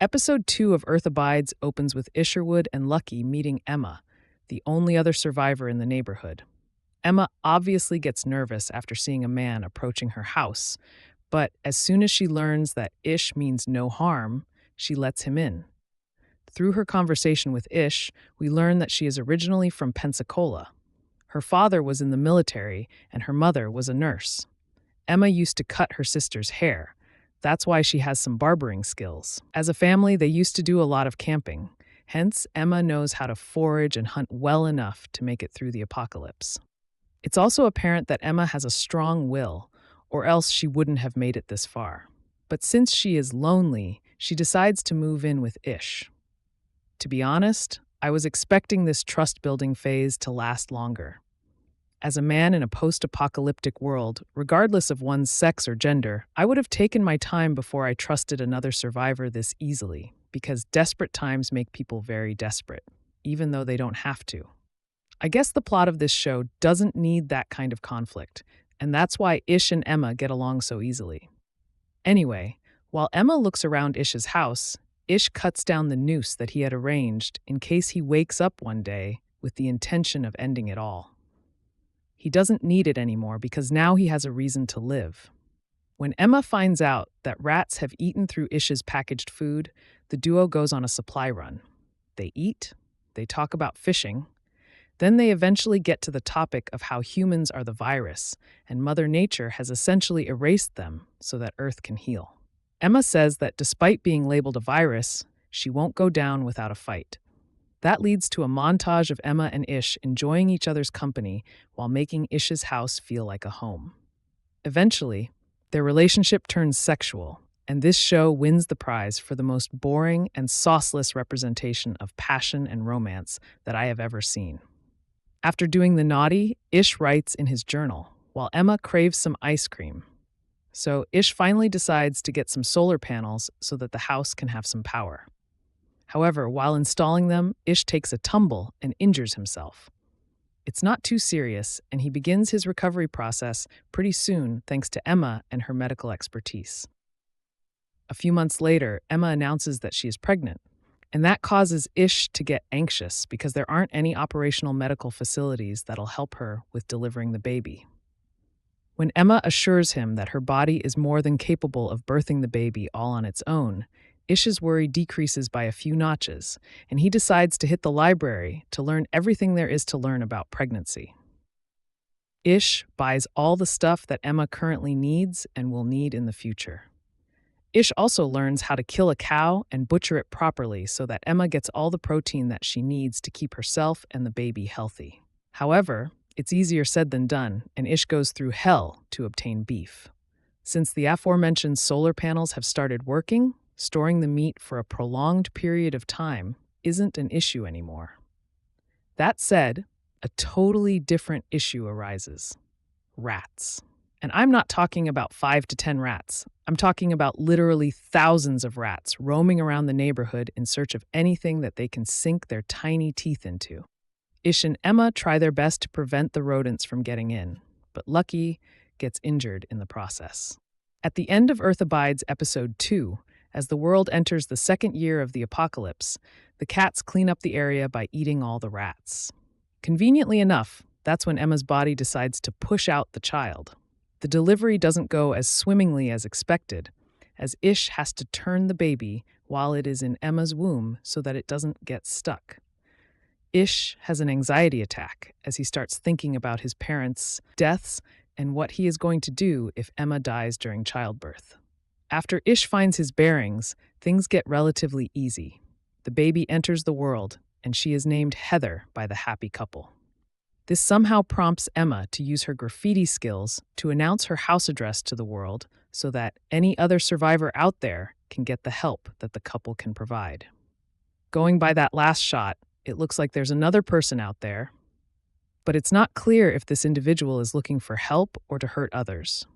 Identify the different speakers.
Speaker 1: Episode 2 of Earth Abides opens with Isherwood and Lucky meeting Emma, the only other survivor in the neighborhood. Emma obviously gets nervous after seeing a man approaching her house, but as soon as she learns that Ish means no harm, she lets him in. Through her conversation with Ish, we learn that she is originally from Pensacola. Her father was in the military and her mother was a nurse. Emma used to cut her sister's hair. That's why she has some barbering skills. As a family, they used to do a lot of camping. Hence, Emma knows how to forage and hunt well enough to make it through the apocalypse. It's also apparent that Emma has a strong will, or else she wouldn't have made it this far. But since she is lonely, she decides to move in with Ish. To be honest, I was expecting this trust-building phase to last longer. As a man in a post-apocalyptic world, regardless of one's sex or gender, I would have taken my time before I trusted another survivor this easily, because desperate times make people very desperate, even though they don't have to. I guess the plot of this show doesn't need that kind of conflict, and that's why Ish and Emma get along so easily. Anyway, while Emma looks around Ish's house, Ish cuts down the noose that he had arranged in case he wakes up one day with the intention of ending it all. He doesn't need it anymore because now he has a reason to live. When Emma finds out that rats have eaten through Ish's packaged food, the duo goes on a supply run. They eat, they talk about fishing, then they eventually get to the topic of how humans are the virus, and Mother Nature has essentially erased them so that Earth can heal. Emma says that despite being labeled a virus, she won't go down without a fight. That leads to a montage of Emma and Ish enjoying each other's company while making Ish's house feel like a home. Eventually, their relationship turns sexual, and this show wins the prize for the most boring and sauceless representation of passion and romance that I have ever seen. After doing the naughty, Ish writes in his journal, while Emma craves some ice cream. So Ish finally decides to get some solar panels so that the house can have some power. However, while installing them, Ish takes a tumble and injures himself. It's not too serious, and he begins his recovery process pretty soon thanks to Emma and her medical expertise. A few months later, Emma announces that she is pregnant, and that causes Ish to get anxious because there aren't any operational medical facilities that'll help her with delivering the baby. When Emma assures him that her body is more than capable of birthing the baby all on its own, Ish's worry decreases by a few notches, and he decides to hit the library to learn everything there is to learn about pregnancy. Ish buys all the stuff that Emma currently needs and will need in the future. Ish also learns how to kill a cow and butcher it properly so that Emma gets all the protein that she needs to keep herself and the baby healthy. However, it's easier said than done, and Ish goes through hell to obtain beef. Since the aforementioned solar panels have started working, storing the meat for a prolonged period of time isn't an issue anymore. That said, a totally different issue arises: rats. And I'm not talking about 5 to 10 rats. I'm talking about literally thousands of rats roaming around the neighborhood in search of anything that they can sink their tiny teeth into. Ish and Emma try their best to prevent the rodents from getting in, but Lucky gets injured in the process. At the end of Earth Abides Episode 2, as the world enters the second year of the apocalypse, the cats clean up the area by eating all the rats. Conveniently enough, that's when Emma's body decides to push out the child. The delivery doesn't go as swimmingly as expected, as Ish has to turn the baby while it is in Emma's womb so that it doesn't get stuck. Ish has an anxiety attack as he starts thinking about his parents' deaths and what he is going to do if Emma dies during childbirth. After Ish finds his bearings, things get relatively easy. The baby enters the world, and she is named Heather by the happy couple. This somehow prompts Emma to use her graffiti skills to announce her house address to the world so that any other survivor out there can get the help that the couple can provide. Going by that last shot, it looks like there's another person out there, but it's not clear if this individual is looking for help or to hurt others.